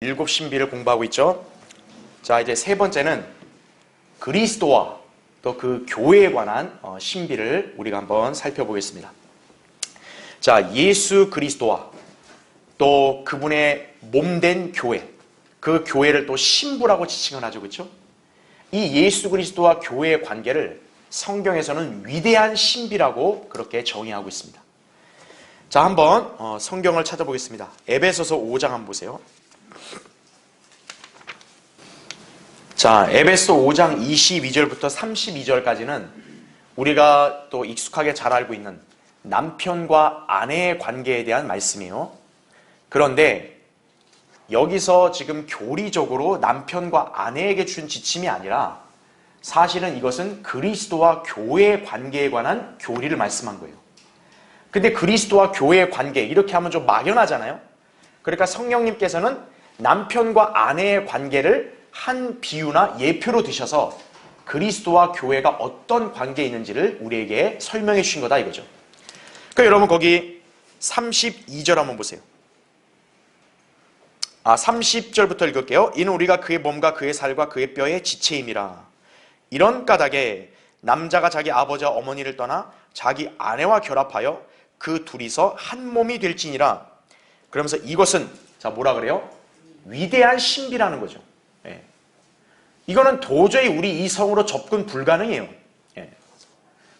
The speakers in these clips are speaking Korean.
일곱 신비를 공부하고 있죠. 자, 이제 세 번째는 그리스도와 또 그 교회에 관한 신비를 우리가 한번 살펴보겠습니다. 자, 예수 그리스도와 또 그분의 몸된 교회, 그 교회를 또 신부라고 지칭을 하죠. 그렇죠? 이 예수 그리스도와 교회의 관계를 성경에서는 위대한 신비라고 그렇게 정의하고 있습니다. 자, 한번 성경을 찾아보겠습니다. 에베소서 5장 한번 보세요. 자, 에베소 5장 22절부터 32절까지는 우리가 또 익숙하게 잘 알고 있는 남편과 아내의 관계에 대한 말씀이에요. 그런데 여기서 지금 교리적으로 남편과 아내에게 준 지침이 아니라 사실은 이것은 그리스도와 교회의 관계에 관한 교리를 말씀한 거예요. 근데 그리스도와 교회의 관계 이렇게 하면 좀 막연하잖아요. 그러니까 성령님께서는 남편과 아내의 관계를 한 비유나 예표로 드셔서 그리스도와 교회가 어떤 관계에 있는지를 우리에게 설명해 주신 거다 이거죠. 그러니까 여러분 거기 32절 한번 보세요. 30절부터 읽을게요. 이는 우리가 그의 몸과 그의 살과 그의 뼈의 지체임이라. 이런 까닭에 남자가 자기 아버지와 어머니를 떠나 자기 아내와 결합하여 그 둘이서 한 몸이 될지니라. 그러면서 이것은 자 뭐라 그래요? 위대한 신비라는 거죠. 예. 이거는 도저히 우리 이성으로 접근 불가능해요. 예.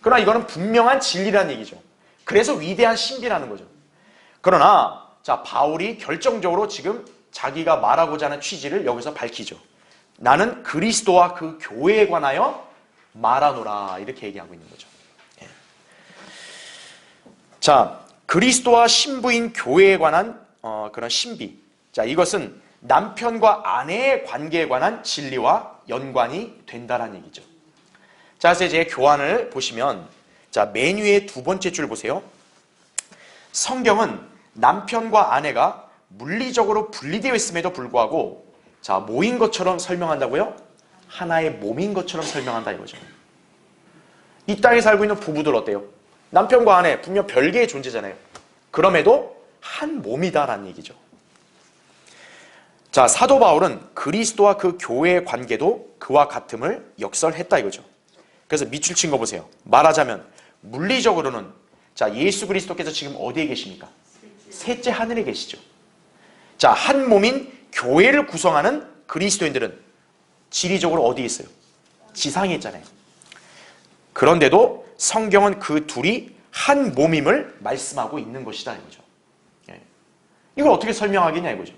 그러나 이거는 분명한 진리라는 얘기죠. 그래서 위대한 신비라는 거죠. 그러나 자 바울이 결정적으로 지금 자기가 말하고자 하는 취지를 여기서 밝히죠. 나는 그리스도와 그 교회에 관하여 말하노라 이렇게 얘기하고 있는 거죠. 예. 자, 그리스도와 신부인 교회에 관한 그런 신비. 자, 이것은 남편과 아내의 관계에 관한 진리와 연관이 된다는 얘기죠. 자, 그래서 이제 교환을 보시면 자, 맨 위에 두 번째 줄 보세요. 성경은 남편과 아내가 물리적으로 분리되어 있음에도 불구하고 자, 모인 것처럼 설명한다고요? 하나의 몸인 것처럼 설명한다 이거죠. 이 땅에 살고 있는 부부들 어때요? 남편과 아내 분명 별개의 존재잖아요. 그럼에도 한 몸이다라는 얘기죠. 자, 사도 바울은 그리스도와 그 교회의 관계도 그와 같음을 역설했다 이거죠. 그래서 밑줄 친 거 보세요. 말하자면 물리적으로는 자, 예수 그리스도께서 지금 어디에 계십니까? 셋째 하늘에 계시죠. 자, 한 몸인 교회를 구성하는 그리스도인들은 지리적으로 어디에 있어요? 지상에 있잖아요. 그런데도 성경은 그 둘이 한 몸임을 말씀하고 있는 것이다 이거죠. 이걸 어떻게 설명하겠냐 이거죠.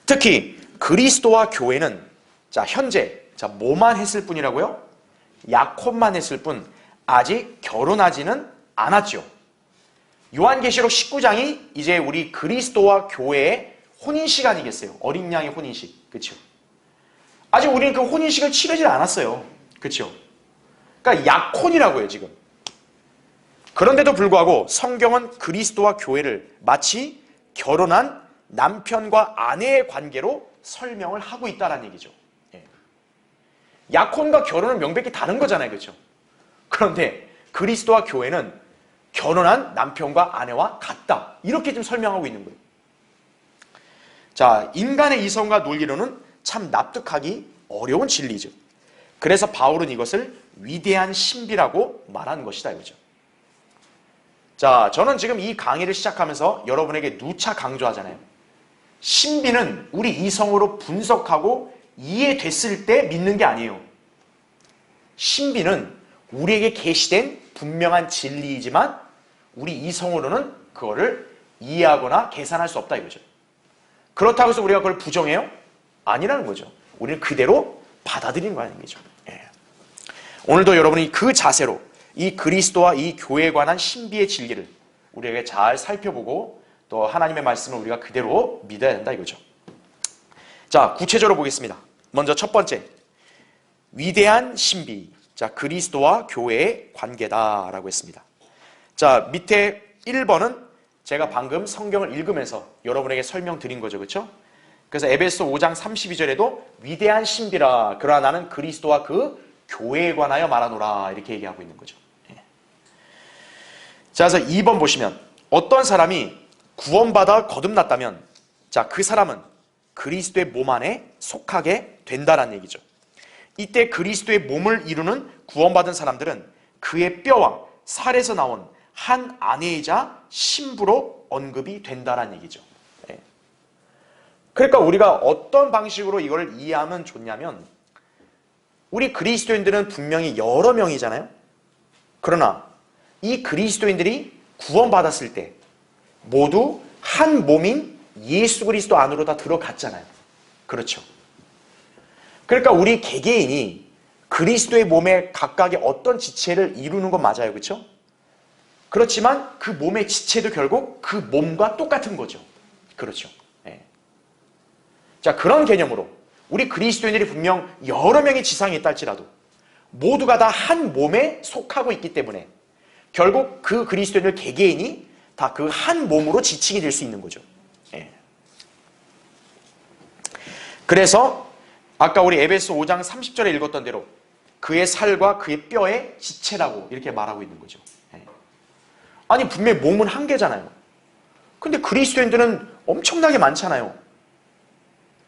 특히 그리스도와 교회는 자 현재 자 뭐만 했을 뿐이라고요? 약혼만 했을 뿐 아직 결혼하지는 않았죠. 요한계시록 19장이 이제 우리 그리스도와 교회의 혼인식 아니겠어요? 어린 양의 혼인식. 그렇죠? 아직 우리는 그 혼인식을 치르질 않았어요. 그렇죠? 그러니까 약혼이라고요 지금. 그런데도 불구하고 성경은 그리스도와 교회를 마치 결혼한 남편과 아내의 관계로 설명을 하고 있다는 얘기죠. 예. 약혼과 결혼은 명백히 다른 거잖아요. 그렇죠? 그런데 그리스도와 교회는 결혼한 남편과 아내와 같다. 이렇게 좀 설명하고 있는 거예요. 자, 인간의 이성과 논리로는 참 납득하기 어려운 진리죠. 그래서 바울은 이것을 위대한 신비라고 말하는 것이다 이거죠. 자, 저는 지금 이 강의를 시작하면서 여러분에게 누차 강조하잖아요. 신비는 우리 이성으로 분석하고 이해됐을 때 믿는 게 아니에요. 신비는 우리에게 계시된 분명한 진리이지만 우리 이성으로는 그거를 이해하거나 계산할 수 없다 이거죠. 그렇다고 해서 우리가 그걸 부정해요? 아니라는 거죠. 우리는 그대로 받아들이는 거라는 얘기죠. 예. 오늘도 여러분이 그 자세로 이 그리스도와 이 교회에 관한 신비의 진리를 우리에게 잘 살펴보고 또 하나님의 말씀을 우리가 그대로 믿어야 된다 이거죠. 자, 구체적으로 보겠습니다. 먼저 첫 번째, 위대한 신비. 자, 그리스도와 교회의 관계다라고 했습니다. 자, 밑에 1번은 제가 방금 성경을 읽으면서 여러분에게 설명드린 거죠. 그렇죠? 그래서 에베소 5장 32절에도 위대한 신비라 그러나 나는 그리스도와 그 교회에 관하여 말하노라 이렇게 얘기하고 있는 거죠. 자, 그래서 2번 보시면 어떤 사람이 구원받아 거듭났다면 자, 그 사람은 그리스도의 몸 안에 속하게 된다는 얘기죠. 이때 그리스도의 몸을 이루는 구원받은 사람들은 그의 뼈와 살에서 나온 한 아내이자 신부로 언급이 된다는 얘기죠. 그러니까 우리가 어떤 방식으로 이걸 이해하면 좋냐면, 우리 그리스도인들은 분명히 여러 명이잖아요. 그러나 이 그리스도인들이 구원받았을 때 모두 한 몸인 예수 그리스도 안으로 다 들어갔잖아요. 그렇죠. 그러니까 우리 개개인이 그리스도의 몸에 각각의 어떤 지체를 이루는 건 맞아요. 그렇죠? 그렇지만 그 몸의 지체도 결국 그 몸과 똑같은 거죠. 그렇죠. 네. 자, 그런 개념으로 우리 그리스도인들이 분명 여러 명의 지상에 있다 할지라도 모두가 다 한 몸에 속하고 있기 때문에 결국 그 그리스도인들 개개인이 다 그 한 몸으로 지칭이 될 수 있는 거죠. 예. 그래서 아까 우리 에베소 5장 30절에 읽었던 대로 그의 살과 그의 뼈의 지체라고 이렇게 말하고 있는 거죠. 예. 아니 분명히 몸은 한 개잖아요. 근데 그리스도인들은 엄청나게 많잖아요.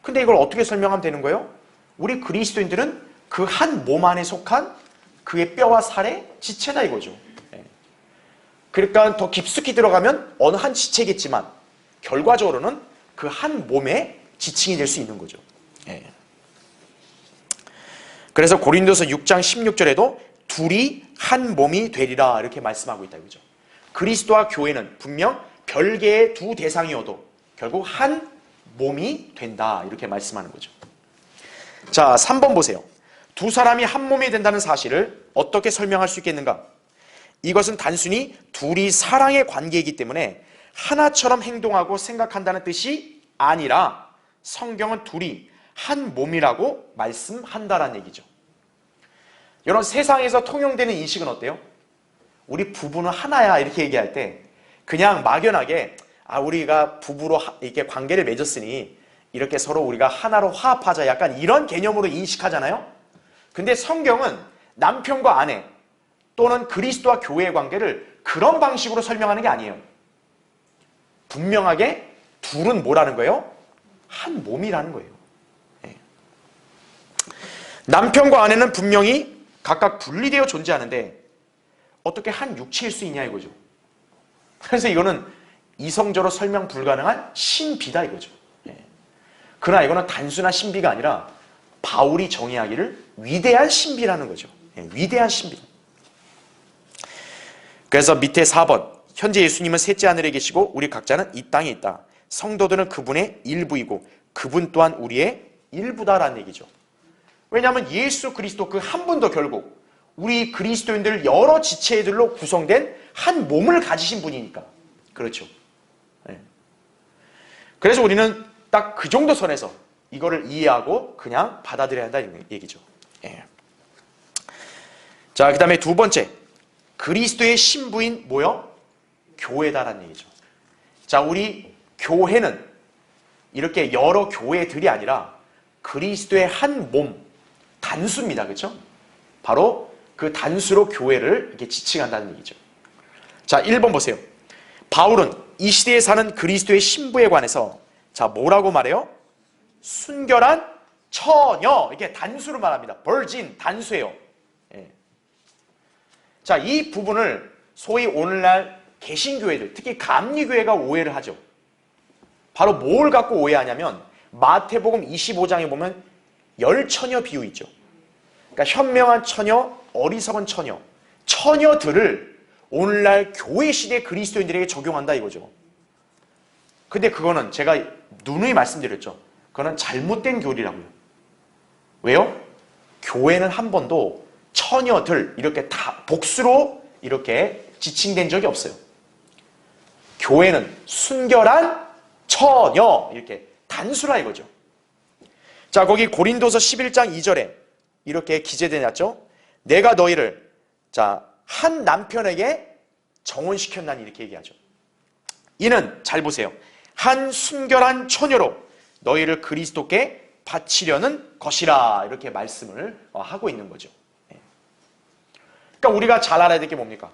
근데 이걸 어떻게 설명하면 되는 거예요? 우리 그리스도인들은 그 한 몸 안에 속한 그의 뼈와 살의 지체다 이거죠. 그러니까 더 깊숙이 들어가면 어느 한 지체겠지만 결과적으로는 그 한 몸의 지칭이 될 수 있는 거죠. 그래서 고린도서 6장 16절에도 둘이 한 몸이 되리라 이렇게 말씀하고 있다 이거죠. 그리스도와 교회는 분명 별개의 두 대상이어도 결국 한 몸이 된다 이렇게 말씀하는 거죠. 자, 3번 보세요. 두 사람이 한 몸이 된다는 사실을 어떻게 설명할 수 있겠는가? 이것은 단순히 둘이 사랑의 관계이기 때문에 하나처럼 행동하고 생각한다는 뜻이 아니라 성경은 둘이 한 몸이라고 말씀한다라는 얘기죠. 여러분, 세상에서 통용되는 인식은 어때요? 우리 부부는 하나야 이렇게 얘기할 때 그냥 막연하게 우리가 부부로 이렇게 관계를 맺었으니 이렇게 서로 우리가 하나로 화합하자 약간 이런 개념으로 인식하잖아요. 근데 성경은 남편과 아내 또는 그리스도와 교회의 관계를 그런 방식으로 설명하는 게 아니에요. 분명하게 둘은 뭐라는 거예요? 한 몸이라는 거예요. 남편과 아내는 분명히 각각 분리되어 존재하는데 어떻게 한 육체일 수 있냐 이거죠. 그래서 이거는 이성적으로 설명 불가능한 신비다 이거죠. 그러나 이거는 단순한 신비가 아니라 바울이 정의하기를 위대한 신비라는 거죠. 위대한 신비. 그래서 밑에 4번 현재 예수님은 셋째 하늘에 계시고 우리 각자는 이 땅에 있다. 성도들은 그분의 일부이고 그분 또한 우리의 일부다라는 얘기죠. 왜냐하면 예수 그리스도 그 한 분도 결국 우리 그리스도인들 여러 지체들로 구성된 한 몸을 가지신 분이니까. 그렇죠. 그래서 우리는 딱 그 정도 선에서 이거를 이해하고 그냥 받아들여야 한다는 얘기죠. 자, 그 다음에 두 번째, 그리스도의 신부인 뭐요? 교회다라는 얘기죠. 자, 우리 교회는 이렇게 여러 교회들이 아니라 그리스도의 한 몸, 단수입니다. 그렇죠? 바로 그 단수로 교회를 이렇게 지칭한다는 얘기죠. 자, 1번 보세요. 바울은 이 시대에 사는 그리스도의 신부에 관해서 자, 뭐라고 말해요? 순결한 처녀, 이렇게 단수로 말합니다. virgin, 단수예요. 자, 이 부분을 소위 오늘날 개신교회들, 특히 감리교회가 오해를 하죠. 바로 뭘 갖고 오해하냐면 마태복음 25장에 보면 열처녀 비유 있죠. 그러니까 현명한 처녀, 어리석은 처녀, 처녀들을 오늘날 교회 시대 그리스도인들에게 적용한다 이거죠. 근데 그거는 제가 누누이 말씀드렸죠. 그거는 잘못된 교리라고요. 왜요? 교회는 한 번도 처녀들 이렇게 다 복수로 이렇게 지칭된 적이 없어요. 교회는 순결한 처녀 이렇게 단수라 이거죠. 자, 거기 고린도서 11장 2절에 이렇게 기재되었죠. 내가 너희를 자, 한 남편에게 정혼시켰나니 이렇게 얘기하죠. 이는 잘 보세요. 한 순결한 처녀로 너희를 그리스도께 바치려는 것이라 이렇게 말씀을 하고 있는 거죠. 그러니까 우리가 잘 알아야 될 게 뭡니까?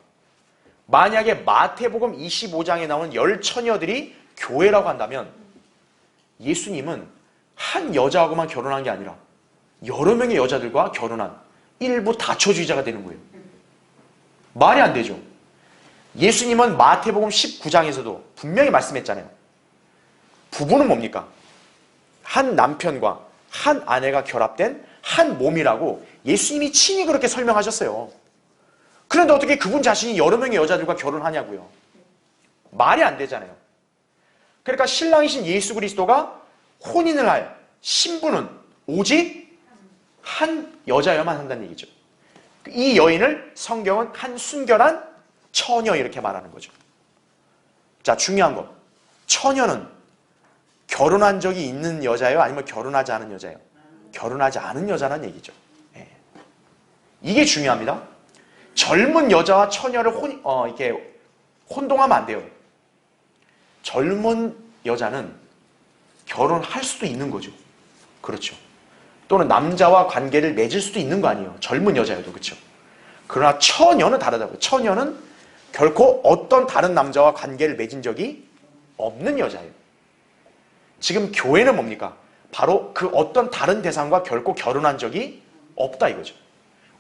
만약에 마태복음 25장에 나오는 열 처녀들이 교회라고 한다면 예수님은 한 여자하고만 결혼한 게 아니라 여러 명의 여자들과 결혼한 일부 다처주의자가 되는 거예요. 말이 안 되죠. 예수님은 마태복음 19장에서도 분명히 말씀했잖아요. 부부는 뭡니까? 한 남편과 한 아내가 결합된 한 몸이라고 예수님이 친히 그렇게 설명하셨어요. 그런데 어떻게 그분 자신이 여러 명의 여자들과 결혼하냐고요. 말이 안 되잖아요. 그러니까 신랑이신 예수 그리스도가 혼인을 할 신부는 오직 한 여자여만 한다는 얘기죠. 이 여인을 성경은 한 순결한 처녀 이렇게 말하는 거죠. 자, 중요한 거. 처녀는 결혼한 적이 있는 여자예요? 아니면 결혼하지 않은 여자예요? 결혼하지 않은 여자라는 얘기죠. 예. 이게 중요합니다. 젊은 여자와 처녀를 이렇게 혼동하면 안 돼요. 젊은 여자는 결혼할 수도 있는 거죠. 그렇죠. 또는 남자와 관계를 맺을 수도 있는 거 아니에요. 젊은 여자여도. 그렇죠. 그러나 처녀는 다르다고요. 처녀는 결코 어떤 다른 남자와 관계를 맺은 적이 없는 여자예요. 지금 교회는 뭡니까? 바로 그 어떤 다른 대상과 결코 결혼한 적이 없다 이거죠.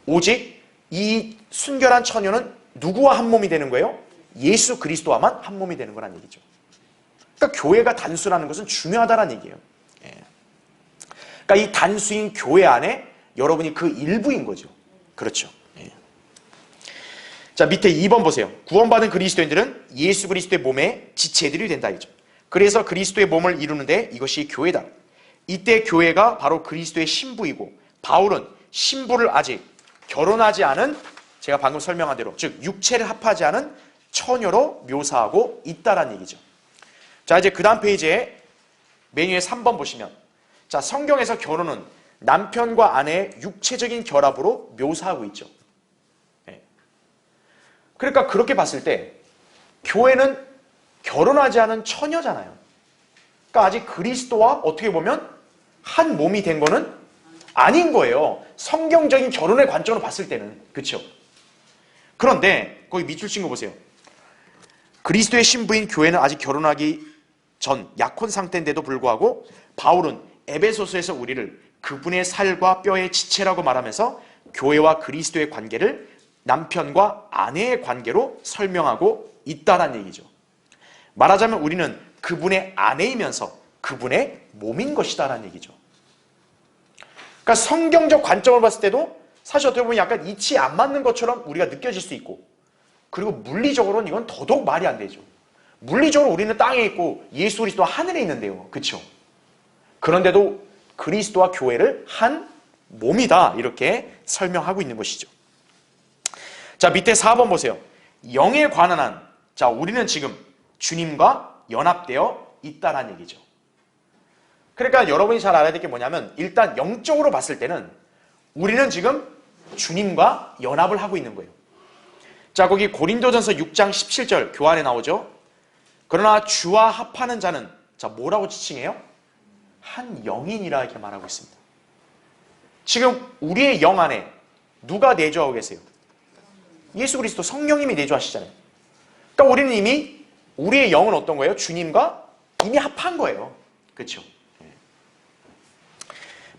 오직 이 순결한 처녀는 누구와 한 몸이 되는 거예요? 예수 그리스도와만 한 몸이 되는 거란 얘기죠. 그러니까 교회가 단수라는 것은 중요하다는 얘기예요. 예. 그러니까 이 단수인 교회 안에 여러분이 그 일부인 거죠. 그렇죠. 예. 자, 밑에 2번 보세요. 구원받은 그리스도인들은 예수 그리스도의 몸의 지체들이 된다 이죠. 그래서 그리스도의 몸을 이루는데 이것이 교회다. 이때 교회가 바로 그리스도의 신부이고 바울은 신부를 아직 결혼하지 않은, 제가 방금 설명한 대로 즉 육체를 합하지 않은 처녀로 묘사하고 있다라는 얘기죠. 자, 이제 그 다음 페이지에 맨 위에 3번 보시면, 자, 성경에서 결혼은 남편과 아내의 육체적인 결합으로 묘사하고 있죠. 네. 그러니까 그렇게 봤을 때 교회는 결혼하지 않은 처녀잖아요. 그러니까 아직 그리스도와 어떻게 보면 한 몸이 된 거는 아닌 거예요. 성경적인 결혼의 관점으로 봤을 때는. 그렇죠? 그런데 거기 밑줄 친 거 보세요. 그리스도의 신부인 교회는 아직 결혼하기 전 약혼 상태인데도 불구하고 바울은 에베소서에서 우리를 그분의 살과 뼈의 지체라고 말하면서 교회와 그리스도의 관계를 남편과 아내의 관계로 설명하고 있다는 얘기죠. 말하자면 우리는 그분의 아내이면서 그분의 몸인 것이다라는 얘기죠. 그러니까 성경적 관점을 봤을 때도 사실 어떻게 보면 약간 이치 안 맞는 것처럼 우리가 느껴질 수 있고, 그리고 물리적으로는 이건 더더욱 말이 안 되죠. 물리적으로 우리는 땅에 있고 예수 그리스도와 하늘에 있는데요. 그렇죠? 그런데도 그리스도와 교회를 한 몸이다 이렇게 설명하고 있는 것이죠. 자, 밑에 4번 보세요. 영에 관한 한, 자, 우리는 지금 주님과 연합되어 있다는 얘기죠. 그러니까 여러분이 잘 알아야 될 게 뭐냐면, 일단 영적으로 봤을 때는 우리는 지금 주님과 연합을 하고 있는 거예요. 자, 거기 고린도전서 6장 17절 교환에 나오죠. 그러나 주와 합하는 자는, 자, 뭐라고 지칭해요? 한 영이니라 이렇게 말하고 있습니다. 지금 우리의 영 안에 누가 내주하고 계세요? 예수 그리스도 성령님이 내주하시잖아요. 그러니까 우리는 이미 우리의 영은 어떤 거예요? 주님과 이미 합한 거예요. 그렇죠?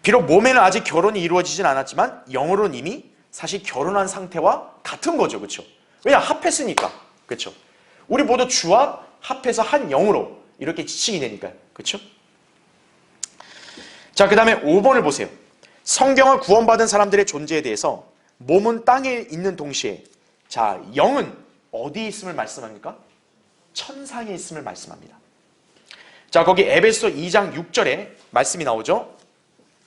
비록 몸에는 아직 결혼이 이루어지진 않았지만 영으로는 이미 사실 결혼한 상태와 같은 거죠. 그렇죠? 왜냐? 합했으니까. 그렇죠? 우리 모두 주와 합해서 한 영으로 이렇게 지칭이 되니까요. 그렇죠? 자, 그 다음에 5번을 보세요. 성경은 구원받은 사람들의 존재에 대해서 몸은 땅에 있는 동시에, 자, 영은 어디에 있음을 말씀합니까? 천상에 있음을 말씀합니다. 자, 거기 에베소 2장 6절에 말씀이 나오죠.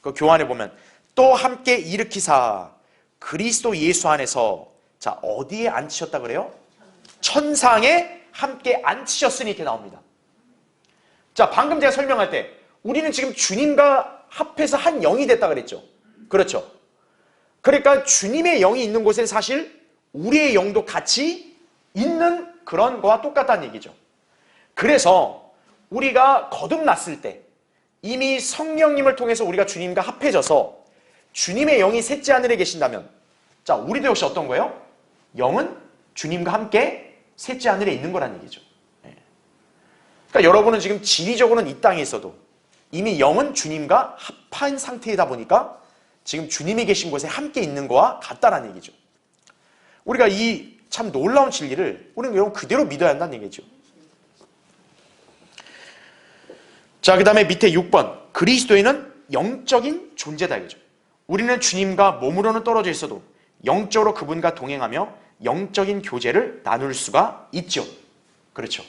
그 교환에 보면 또 함께 일으키사 그리스도 예수 안에서, 자, 어디에 앉히셨다 그래요? 천상에 함께 앉히셨으니 이렇게 나옵니다. 자, 방금 제가 설명할 때 우리는 지금 주님과 합해서 한 영이 됐다 그랬죠. 그렇죠? 그러니까 주님의 영이 있는 곳에 사실 우리의 영도 같이 있는 그런 거와 똑같다는 얘기죠. 그래서 우리가 거듭났을 때 이미 성령님을 통해서 우리가 주님과 합해져서 주님의 영이 셋째 하늘에 계신다면, 자, 우리도 역시 어떤 거예요? 영은 주님과 함께 셋째 하늘에 있는 거란 얘기죠. 그러니까 여러분은 지금 지리적으로는 이 땅에 있어도 이미 영은 주님과 합한 상태이다 보니까 지금 주님이 계신 곳에 함께 있는 거와 같다는 얘기죠. 우리가 이 참 놀라운 진리를 우리는 여러분 그대로 믿어야 한다는 얘기죠. 자, 그 다음에 밑에 6번. 그리스도인은 영적인 존재다 이거죠. 우리는 주님과 몸으로는 떨어져 있어도 영적으로 그분과 동행하며 영적인 교제를 나눌 수가 있죠. 그렇죠.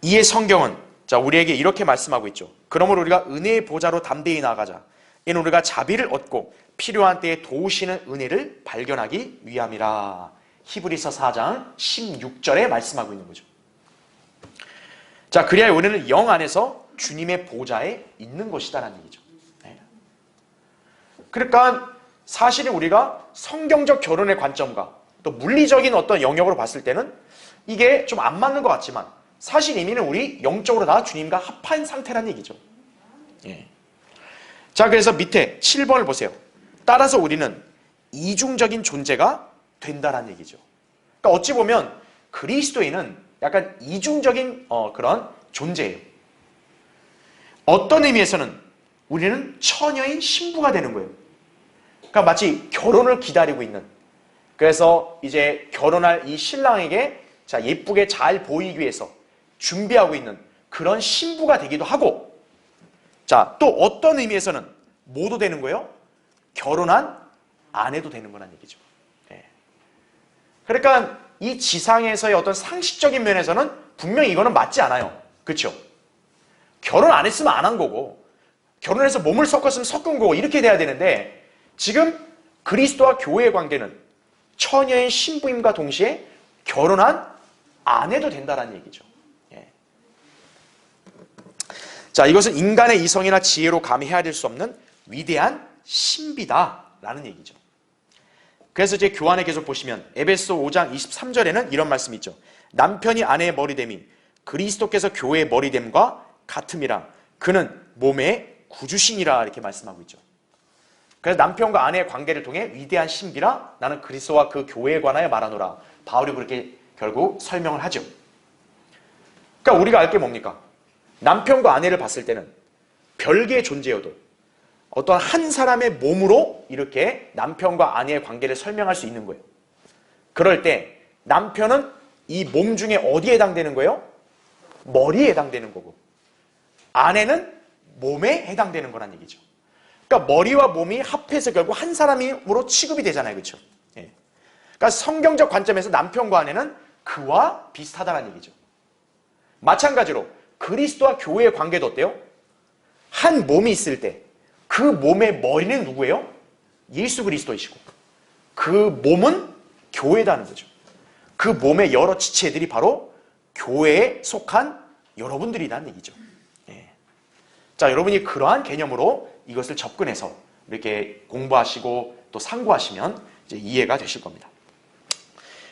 이에 성경은 자, 우리에게 이렇게 말씀하고 있죠. 그러므로 우리가 은혜의 보좌로 담대히 나아가자. 이는 우리가 자비를 얻고 필요한 때에 도우시는 은혜를 발견하기 위함이라. 히브리서 4장 16절에 말씀하고 있는 거죠. 자, 그리하여 우리는 영 안에서 주님의 보좌에 있는 것이다라는 얘기죠. 네. 그러니까 사실은 우리가 성경적 결혼의 관점과 또 물리적인 어떤 영역으로 봤을 때는 이게 좀 안 맞는 것 같지만 사실 이미는 우리 영적으로 다 주님과 합한 상태라는 얘기죠. 예. 자, 그래서 밑에 7번을 보세요. 따라서 우리는 이중적인 존재가 된다라는 얘기죠. 그러니까 어찌 보면 그리스도인은 약간 이중적인 그런 존재예요. 어떤 의미에서는 우리는 처녀인 신부가 되는 거예요. 그러니까 마치 결혼을 기다리고 있는, 그래서 이제 결혼할 이 신랑에게 자, 예쁘게 잘 보이기 위해서 준비하고 있는 그런 신부가 되기도 하고, 자, 또 어떤 의미에서는 뭐도 되는 거예요? 결혼한 아내도 되는 거란 얘기죠. 예. 그러니까 이 지상에서의 어떤 상식적인 면에서는 분명히 이거는 맞지 않아요. 그렇죠? 결혼 안 했으면 안 한 거고, 결혼해서 몸을 섞었으면 섞은 거고, 이렇게 돼야 되는데 지금 그리스도와 교회의 관계는 처녀인 신부임과 동시에 결혼한 아내도 된다는 얘기죠. 예. 자, 이것은 인간의 이성이나 지혜로 감히 헤아릴 수 없는 위대한 신비다라는 얘기죠. 그래서 이제 교환에 계속 보시면 에베소 5장 23절에는 이런 말씀이 있죠. 남편이 아내의 머리됨이 그리스도께서 교회의 머리됨과 같음이라. 그는 몸의 구주신이라 이렇게 말씀하고 있죠. 그래서 남편과 아내의 관계를 통해 위대한 신비라 나는 그리스도와 그 교회에 관하여 말하노라. 바울이 그렇게 결국 설명을 하죠. 그러니까 우리가 알 게 뭡니까? 남편과 아내를 봤을 때는 별개의 존재여도 어떤 한 사람의 몸으로 이렇게 남편과 아내의 관계를 설명할 수 있는 거예요. 그럴 때 남편은 이 몸 중에 어디에 해당되는 거예요? 머리에 해당되는 거고, 아내는 몸에 해당되는 거란 얘기죠. 그러니까 머리와 몸이 합해서 결국 한 사람으로 취급이 되잖아요. 그렇죠? 예. 그러니까 성경적 관점에서 남편과 아내는 그와 비슷하다는 얘기죠. 마찬가지로 그리스도와 교회의 관계도 어때요? 한 몸이 있을 때 그 몸의 머리는 누구예요? 예수 그리스도이시고 그 몸은 교회라는 거죠. 그 몸의 여러 지체들이 바로 교회에 속한 여러분들이라는 얘기죠. 예. 자, 여러분이 그러한 개념으로 이것을 접근해서 이렇게 공부하시고 또 상고하시면 이제 이해가 되실 겁니다.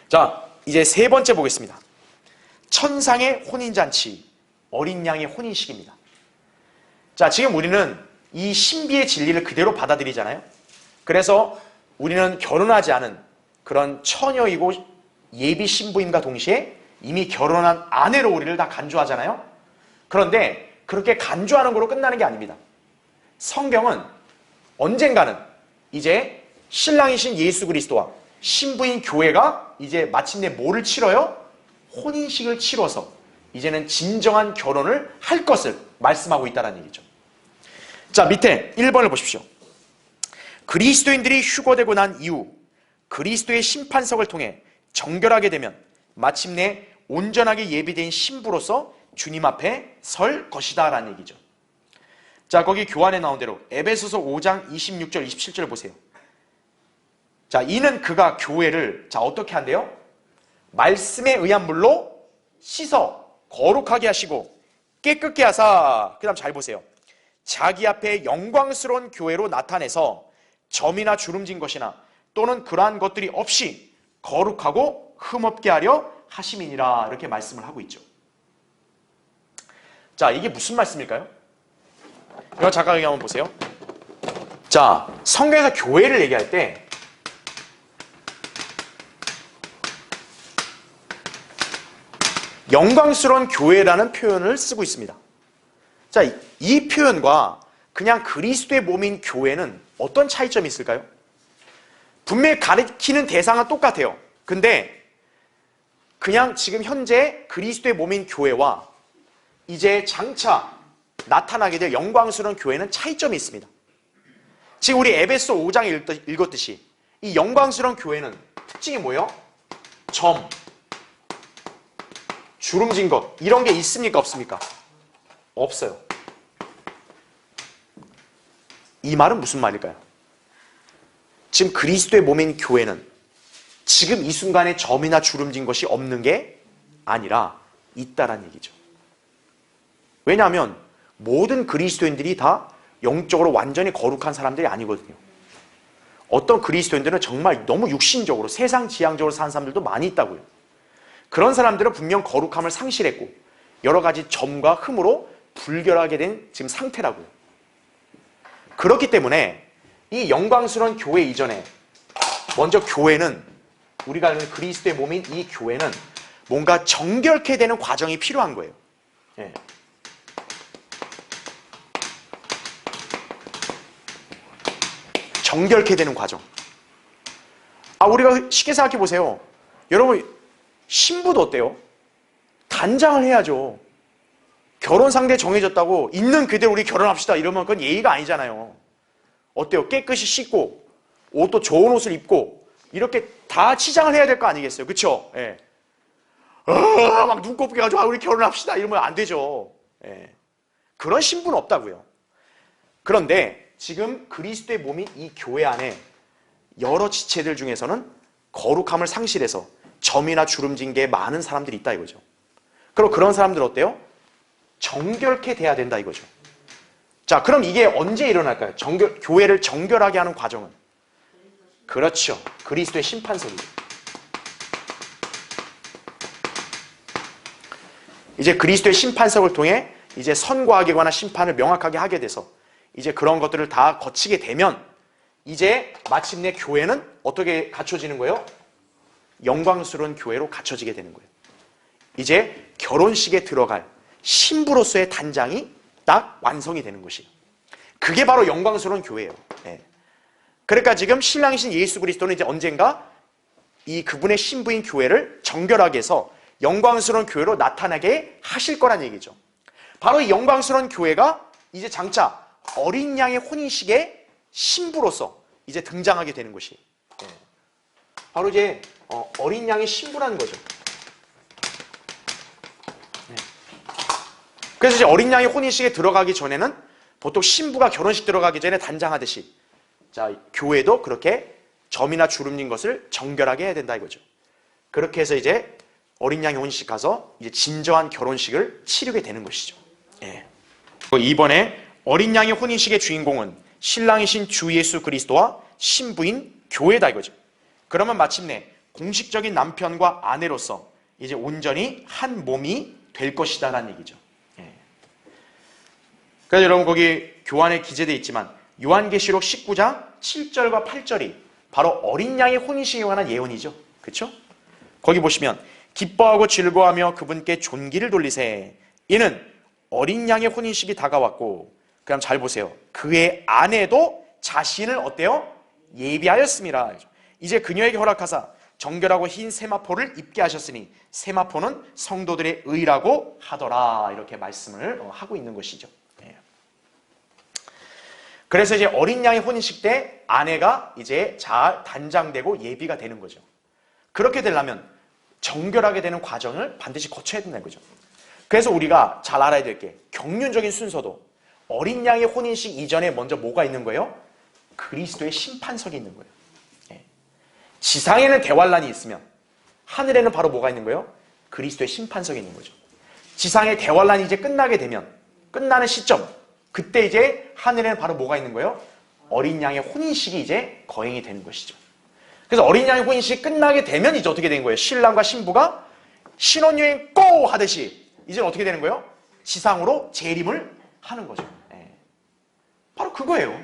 자, 이제 세 번째 보겠습니다. 천상의 혼인잔치, 어린 양의 혼인식입니다. 자, 지금 우리는 이 신비의 진리를 그대로 받아들이잖아요. 그래서 우리는 결혼하지 않은 그런 처녀이고 예비 신부임과 동시에 이미 결혼한 아내로 우리를 다 간주하잖아요. 그런데 그렇게 간주하는 거로 끝나는 게 아닙니다. 성경은 언젠가는 이제 신랑이신 예수 그리스도와 신부인 교회가 이제 마침내 뭐를 치러요? 혼인식을 치러서 이제는 진정한 결혼을 할 것을 말씀하고 있다는 얘기죠. 자, 밑에 1번을 보십시오. 그리스도인들이 휴거되고 난 이후 그리스도의 심판석을 통해 정결하게 되면 마침내 온전하게 예비된 신부로서 주님 앞에 설 것이다 라는 얘기죠. 자, 거기 교환에 나온 대로 에베소서 5장 26절 27절을 보세요. 자, 이는 그가 교회를 자 어떻게 한대요? 말씀에 의한 물로 씻어 거룩하게 하시고 깨끗게 하사, 그 다음 잘 보세요. 자기 앞에 영광스러운 교회로 나타내서 점이나 주름진 것이나 또는 그러한 것들이 없이 거룩하고 흠없게 하려 하심이니라 이렇게 말씀을 하고 있죠. 자, 이게 무슨 말씀일까요? 이거 잠깐 여기 한번 보세요. 자, 성경에서 교회를 얘기할 때 영광스러운 교회라는 표현을 쓰고 있습니다. 자, 이 표현과 그냥 그리스도의 몸인 교회는 어떤 차이점이 있을까요? 분명히 가리키는 대상은 똑같아요. 근데 그냥 지금 현재 그리스도의 몸인 교회와 이제 장차 나타나게 될 영광스러운 교회는 차이점이 있습니다. 지금 우리 에베소 5장에 읽었듯이 이 영광스러운 교회는 특징이 뭐예요? 점, 주름진 것, 이런 게 있습니까? 없습니까? 없어요. 이 말은 무슨 말일까요? 지금 그리스도의 몸인 교회는 지금 이 순간에 점이나 주름진 것이 없는 게 아니라 있다란 얘기죠. 왜냐하면 모든 그리스도인들이 다 영적으로 완전히 거룩한 사람들이 아니거든요. 어떤 그리스도인들은 정말 너무 육신적으로 세상 지향적으로 사는 사람들도 많이 있다고요. 그런 사람들은 분명 거룩함을 상실했고 여러 가지 점과 흠으로 불결하게 된 지금 상태라고요. 그렇기 때문에 이 영광스러운 교회 이전에 먼저 교회는, 우리가 아는 그리스도의 몸인 이 교회는 뭔가 정결케 되는 과정이 필요한 거예요. 예. 정결케 되는 과정. 우리가 쉽게 생각해 보세요. 여러분, 신부도 어때요? 단장을 해야죠. 결혼 상대 정해졌다고 있는 그대로 우리 결혼합시다 이러면 그건 예의가 아니잖아요. 어때요? 깨끗이 씻고 옷도 좋은 옷을 입고 이렇게 다 치장을 해야 될 거 아니겠어요? 그렇죠? 예. 막 눈곱게 가지고 우리 결혼합시다 이러면 안 되죠. 예. 그런 신부는 없다고요. 그런데 지금 그리스도의 몸인 이 교회 안에 여러 지체들 중에서는 거룩함을 상실해서 점이나 주름진 게 많은 사람들이 있다 이거죠. 그럼 그런 사람들 어때요? 정결케 돼야 된다 이거죠. 자, 그럼 이게 언제 일어날까요? 교회를 정결하게 하는 과정은? 그렇죠. 그리스도의 심판석이에요. 이제 그리스도의 심판석을 통해 이제 선과 악에 관한 심판을 명확하게 하게 돼서 이제 그런 것들을 다 거치게 되면 이제 마침내 교회는 어떻게 갖춰지는 거예요? 영광스러운 교회로 갖춰지게 되는 거예요. 이제 결혼식에 들어갈 신부로서의 단장이 딱 완성이 되는 것이에요. 그게 바로 영광스러운 교회예요. 예. 그러니까 지금 신랑이신 예수 그리스도는 이제 언젠가 이 그분의 신부인 교회를 정결하게 해서 영광스러운 교회로 나타나게 하실 거란 얘기죠. 바로 이 영광스러운 교회가 이제 장차 어린 양의 혼인식의 신부로서 이제 등장하게 되는 것이 바로 이제 어린 양의 신부라는 거죠. 그래서 이제 어린 양의 혼인식에 들어가기 전에는 보통 신부가 결혼식 들어가기 전에 단장하듯이 자, 교회도 그렇게 점이나 주름진 것을 정결하게 해야 된다 이거죠. 그렇게 해서 이제 어린 양의 혼인식 가서 이제 진정한 결혼식을 치르게 되는 것이죠. 예. 이번에 어린 양의 혼인식의 주인공은 신랑이신 주 예수 그리스도와 신부인 교회다 이거죠. 그러면 마침내 공식적인 남편과 아내로서 이제 온전히 한 몸이 될 것이다라는 얘기죠. 예. 그래서 여러분 거기 교환에 기재되어 있지만 요한계시록 19장 7절과 8절이 바로 어린 양의 혼인식에 관한 예언이죠. 그렇죠? 거기 보시면 기뻐하고 즐거워하며 그분께 존귀를 돌리세. 이는 어린 양의 혼인식이 다가왔고 그럼 잘 보세요. 그의 아내도 자신을 어때요? 예비하였습니다. 이제 그녀에게 허락하사 정결하고 흰 세마포를 입게 하셨으니 세마포는 성도들의 의라고 하더라. 이렇게 말씀을 하고 있는 것이죠. 그래서 이제 어린 양의 혼인식 때 아내가 이제 잘 단장되고 예비가 되는 거죠. 그렇게 되려면 정결하게 되는 과정을 반드시 거쳐야 된다는 거죠. 그래서 우리가 잘 알아야 될 게 경륜적인 순서도 어린 양의 혼인식 이전에 먼저 뭐가 있는 거예요? 그리스도의 심판석이 있는 거예요. 지상에는 대환란이 있으면 하늘에는 바로 뭐가 있는 거예요? 그리스도의 심판석이 있는 거죠. 지상의 대환란이 이제 끝나게 되면 끝나는 시점 그때 이제 하늘에는 바로 뭐가 있는 거예요? 어린 양의 혼인식이 이제 거행이 되는 것이죠. 그래서 어린 양의 혼인식이 끝나게 되면 이제 어떻게 되는 거예요? 신랑과 신부가 신혼여행 고! 하듯이 이제 어떻게 되는 거예요? 지상으로 재림을 하는 거죠. 바로 그거예요.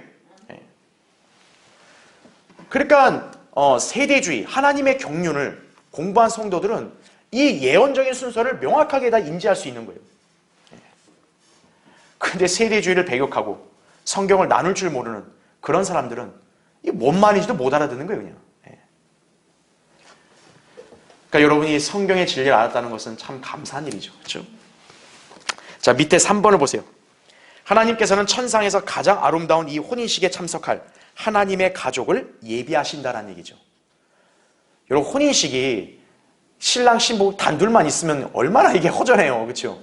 그러니까 세대주의, 하나님의 경륜을 공부한 성도들은 이 예언적인 순서를 명확하게 다 인지할 수 있는 거예요. 근데 세대주의를 배격하고 성경을 나눌 줄 모르는 그런 사람들은 이게 뭔 말인지도 못 알아듣는 거예요, 그냥. 예. 그러니까 여러분이 성경의 진리를 알았다는 것은 참 감사한 일이죠. 그렇죠? 자, 밑에 3번을 보세요. 하나님께서는 천상에서 가장 아름다운 이 혼인식에 참석할 하나님의 가족을 예비하신다는 얘기죠. 여러분, 혼인식이 신랑 신부 단둘만 있으면 얼마나 이게 허전해요. 그렇죠?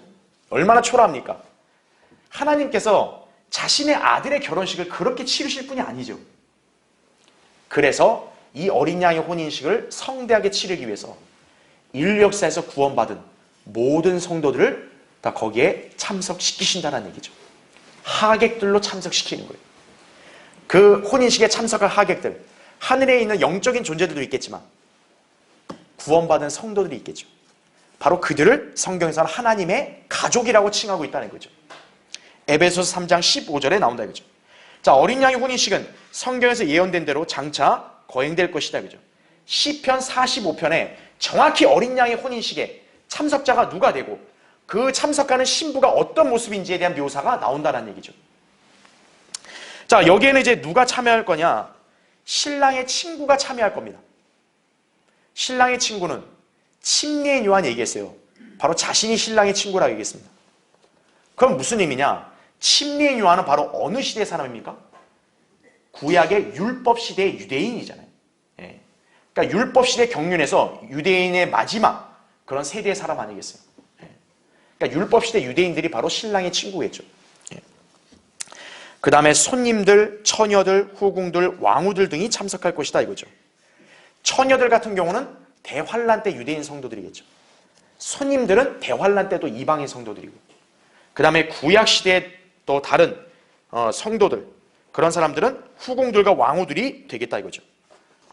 얼마나 초라합니까? 하나님께서 자신의 아들의 결혼식을 그렇게 치르실 분이 아니죠. 그래서 이 어린 양의 혼인식을 성대하게 치르기 위해서 인류 역사에서 구원받은 모든 성도들을 다 거기에 참석시키신다는 얘기죠. 하객들로 참석시키는 거예요. 그 혼인식에 참석할 하객들, 하늘에 있는 영적인 존재들도 있겠지만 구원받은 성도들이 있겠죠. 바로 그들을 성경에서는 하나님의 가족이라고 칭하고 있다는 거죠. 에베소서 3장 15절에 나온다 이거죠. 자, 어린 양의 혼인식은 성경에서 예언된 대로 장차 거행될 것이다 이거죠. 시편 45편에 정확히 어린 양의 혼인식에 참석자가 누가 되고 그 참석하는 신부가 어떤 모습인지에 대한 묘사가 나온다는 얘기죠. 자, 여기에는 이제 누가 참여할 거냐? 신랑의 친구가 참여할 겁니다. 신랑의 친구는 침례인 요한이 얘기했어요. 바로 자신이 신랑의 친구라고 얘기했습니다. 그럼 무슨 의미냐? 침례인 요한은 바로 어느 시대의 사람입니까? 구약의 율법 시대의 유대인이잖아요. 예. 그러니까 율법 시대 경륜에서 유대인의 마지막 그런 세대의 사람 아니겠어요? 예. 그러니까 율법 시대 유대인들이 바로 신랑의 친구겠죠. 예. 그 다음에 손님들, 처녀들, 후궁들, 왕후들 등이 참석할 것이다 이거죠. 처녀들 같은 경우는 대환란 때 유대인 성도들이겠죠. 손님들은 대환란 때도 이방인 성도들이고, 그 다음에 구약 시대의 또 다른 성도들, 그런 사람들은 후궁들과 왕후들이 되겠다 이거죠.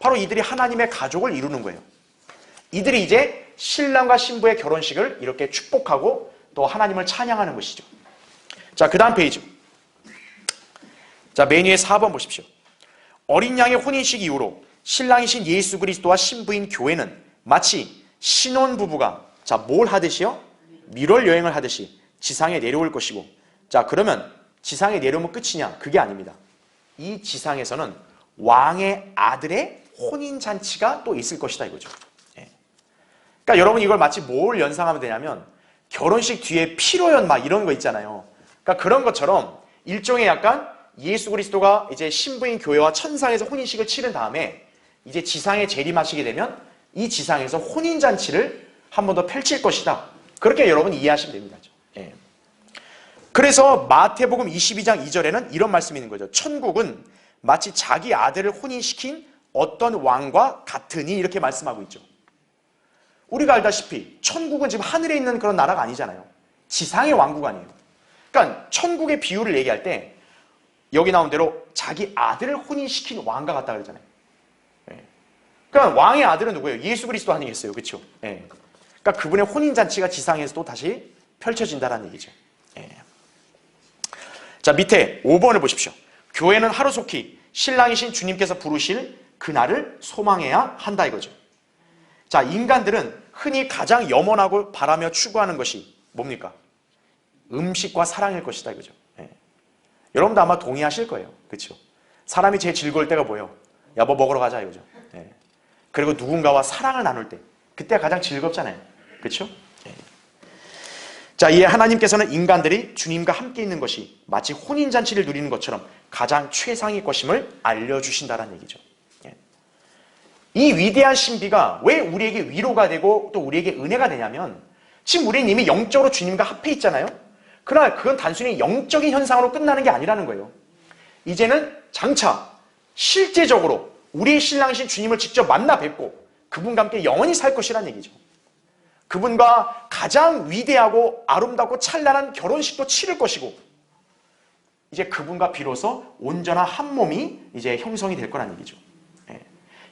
바로 이들이 하나님의 가족을 이루는 거예요. 이들이 이제 신랑과 신부의 결혼식을 이렇게 축복하고 또 하나님을 찬양하는 것이죠. 자, 그 다음 페이지. 자, 맨 위에 4번 보십시오. 어린 양의 혼인식 이후로 신랑이신 예수 그리스도와 신부인 교회는 마치 신혼부부가 자, 뭘 하듯이요? 밀월 여행을 하듯이 지상에 내려올 것이고, 자, 그러면 지상에 내려오면 끝이냐? 그게 아닙니다. 이 지상에서는 왕의 아들의 혼인잔치가 또 있을 것이다 이거죠. 예. 그러니까 여러분 이걸 마치 뭘 연상하면 되냐면 결혼식 뒤에 피로연 막 이런 거 있잖아요. 그러니까 그런 것처럼 일종의 약간 예수 그리스도가 이제 신부인 교회와 천상에서 혼인식을 치른 다음에 이제 지상에 재림하시게 되면 이 지상에서 혼인잔치를 한 번 더 펼칠 것이다. 그렇게 여러분 이해하시면 됩니다. 예. 그래서 마태복음 22장 2절에는 이런 말씀이 있는 거죠. 천국은 마치 자기 아들을 혼인시킨 어떤 왕과 같으니 이렇게 말씀하고 있죠. 우리가 알다시피 천국은 지금 하늘에 있는 그런 나라가 아니잖아요. 지상의 왕국 아니에요. 그러니까 천국의 비유를 얘기할 때 여기 나온 대로 자기 아들을 혼인시킨 왕과 같다 그러잖아요. 예. 그러니까 왕의 아들은 누구예요? 예수 그리스도 아니겠어요? 그렇죠? 예. 그러니까 그분의 혼인잔치가 지상에서 또 다시 펼쳐진다는 얘기죠. 예. 자, 밑에 5번을 보십시오. 교회는 하루속히 신랑이신 주님께서 부르실 그날을 소망해야 한다 이거죠. 자, 인간들은 흔히 가장 염원하고 바라며 추구하는 것이 뭡니까? 음식과 사랑일 것이다 이거죠. 예. 여러분도 아마 동의하실 거예요. 그렇죠? 사람이 제일 즐거울 때가 뭐예요? 야, 뭐 먹으러 가자 이거죠. 예. 그리고 누군가와 사랑을 나눌 때 그때가 가장 즐겁잖아요. 그렇죠? 예. 자, 이에 하나님께서는 인간들이 주님과 함께 있는 것이 마치 혼인잔치를 누리는 것처럼 가장 최상의 것임을 알려주신다는 얘기죠. 예. 이 위대한 신비가 왜 우리에게 위로가 되고 또 우리에게 은혜가 되냐면 지금 우리는 이미 영적으로 주님과 합해 있잖아요. 그러나 그건 단순히 영적인 현상으로 끝나는 게 아니라는 거예요. 이제는 장차 실제적으로 우리의 신랑이신 주님을 직접 만나 뵙고 그분과 함께 영원히 살 것이라는 얘기죠. 그분과 가장 위대하고 아름답고 찬란한 결혼식도 치를 것이고 이제 그분과 비로소 온전한 한 몸이 이제 형성이 될 거란 얘기죠. 예.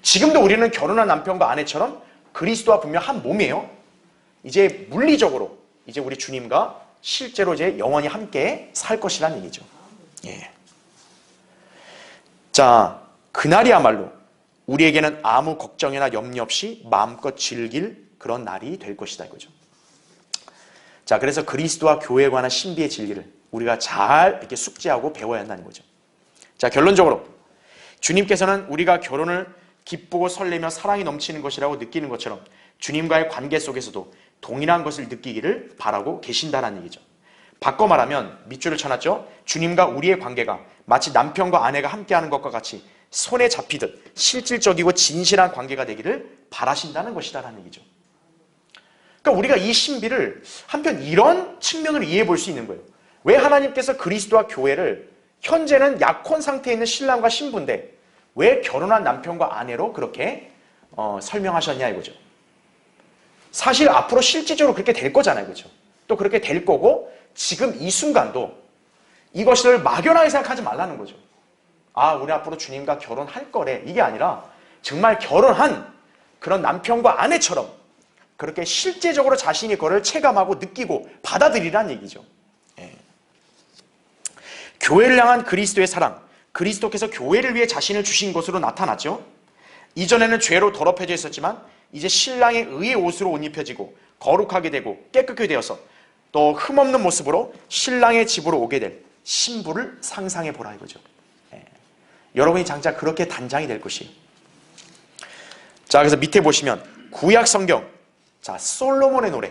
지금도 우리는 결혼한 남편과 아내처럼 그리스도와 분명 한 몸이에요. 이제 물리적으로 이제 우리 주님과 실제로 이제 영원히 함께 살 것이란 얘기죠. 예. 자, 그날이야말로 우리에게는 아무 걱정이나 염려 없이 마음껏 즐길 그런 날이 될 것이다 이거죠. 자, 그래서 그리스도와 교회에 관한 신비의 진리를 우리가 잘 이렇게 숙지하고 배워야 한다는 거죠. 자, 결론적으로 주님께서는 우리가 결혼을 기쁘고 설레며 사랑이 넘치는 것이라고 느끼는 것처럼 주님과의 관계 속에서도 동일한 것을 느끼기를 바라고 계신다는 얘기죠. 바꿔 말하면 밑줄을 쳐놨죠. 주님과 우리의 관계가 마치 남편과 아내가 함께하는 것과 같이 손에 잡히듯 실질적이고 진실한 관계가 되기를 바라신다는 것이다라는 얘기죠. 그러니까 우리가 이 신비를 한편 이런 측면으로 이해해 볼 수 있는 거예요. 왜 하나님께서 그리스도와 교회를 현재는 약혼 상태에 있는 신랑과 신부인데 왜 결혼한 남편과 아내로 그렇게 설명하셨냐 이거죠. 사실 앞으로 실질적으로 그렇게 될 거잖아요. 그렇죠? 또 그렇게 될 거고 지금 이 순간도 이것을 막연하게 생각하지 말라는 거죠. 아, 우리 앞으로 주님과 결혼할 거래. 이게 아니라 정말 결혼한 그런 남편과 아내처럼 그렇게 실제적으로 자신이 그거를 체감하고 느끼고 받아들이라는 얘기죠. 예. 교회를 향한 그리스도의 사랑, 그리스도께서 교회를 위해 자신을 주신 것으로 나타났죠. 이전에는 죄로 더럽혀져 있었지만 이제 신랑의 의의 옷으로 옷 입혀지고 거룩하게 되고 깨끗하게 되어서 또 흠없는 모습으로 신랑의 집으로 오게 될 신부를 상상해 보라 이거죠. 예. 여러분이 장차 그렇게 단장이 될 것이에요. 자, 그래서 밑에 보시면 구약 성경, 자, 솔로몬의 노래.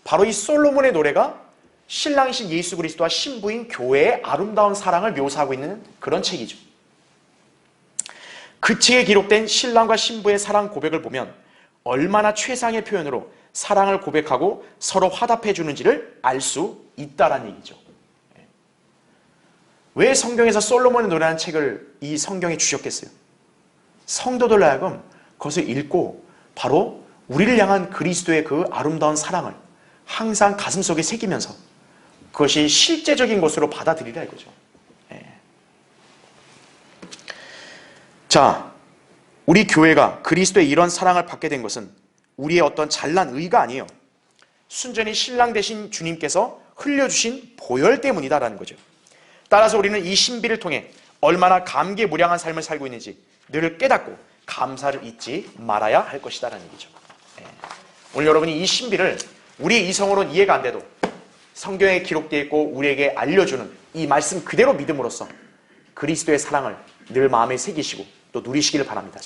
바로 이 솔로몬의 노래가 신랑이신 예수 그리스도와 신부인 교회의 아름다운 사랑을 묘사하고 있는 그런 책이죠. 그 책에 기록된 신랑과 신부의 사랑 고백을 보면 얼마나 최상의 표현으로 사랑을 고백하고 서로 화답해 주는지를 알 수 있다라는 얘기죠. 왜 성경에서 솔로몬의 노래라는 책을 이 성경에 주셨겠어요? 성도들 하여금 그것을 읽고 바로 우리를 향한 그리스도의 그 아름다운 사랑을 항상 가슴속에 새기면서 그것이 실제적인 것으로 받아들이라 이거죠. 자, 우리 교회가 그리스도의 이런 사랑을 받게 된 것은 우리의 어떤 잘난 의가 아니에요. 순전히 신랑 되신 주님께서 흘려주신 보혈 때문이다라는 거죠. 따라서 우리는 이 신비를 통해 얼마나 감개무량한 삶을 살고 있는지 늘 깨닫고 감사를 잊지 말아야 할 것이다라는 얘기죠. 오늘 여러분이 이 신비를 우리의 이성으로는 이해가 안 돼도 성경에 기록되어 있고 우리에게 알려주는 이 말씀 그대로 믿음으로써 그리스도의 사랑을 늘 마음에 새기시고 또 누리시기를 바랍니다.